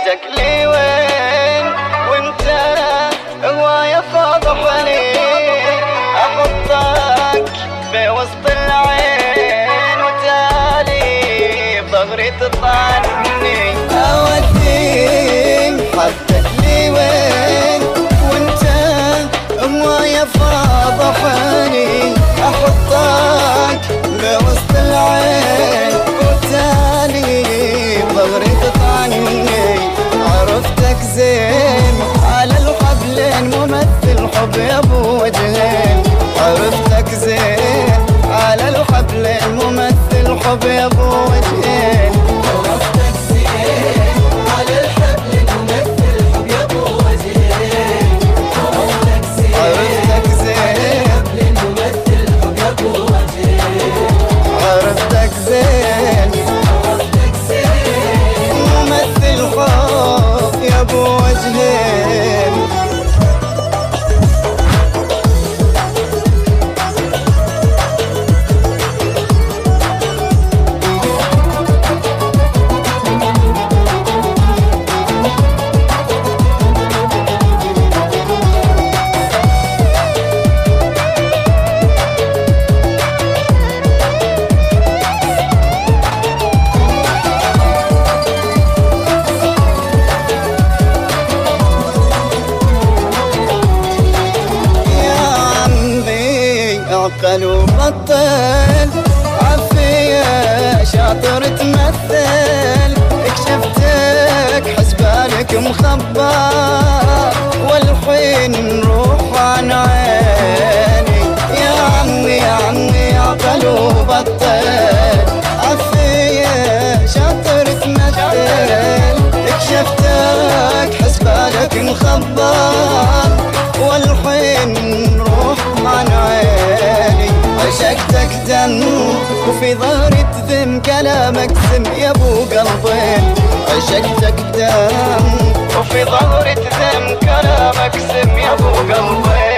حدك لي وين وانت هواية فاضحني، احطك بوسط العين وتالي بظهري تطعني. اوديك حدك لي وين وانت هواية فاضحني، احطك بوسط العين وتالي بظهري تطعني. عرفتك زين على الحبلين ممثل حب يا ابو وجهين، عرفتك زين على الحبلين ممثل حب يا ابو وجهين، عرفتك زين على الحبلين ممثل حب يا ابو وجهين، عرفتك زين ممثل حب يا ابو وجهين، عرفتك زين ممثل حب يا ابو وجهين. عقل وبطل عافية شاطر تمثل، اكشفتك حسبالك مخبر والحين نروح عن عيني. يا عمي عقل وبطل عافية شاطر تمثل، اكشفتك حسبالك مخبر والحين نروح عن عيني. عشقتك دم وفي ظهري تذم كلامك سم يا ابو قلبين، عشقتك دم وفي ظهري تذم كلامك سم يا ابو قلبين.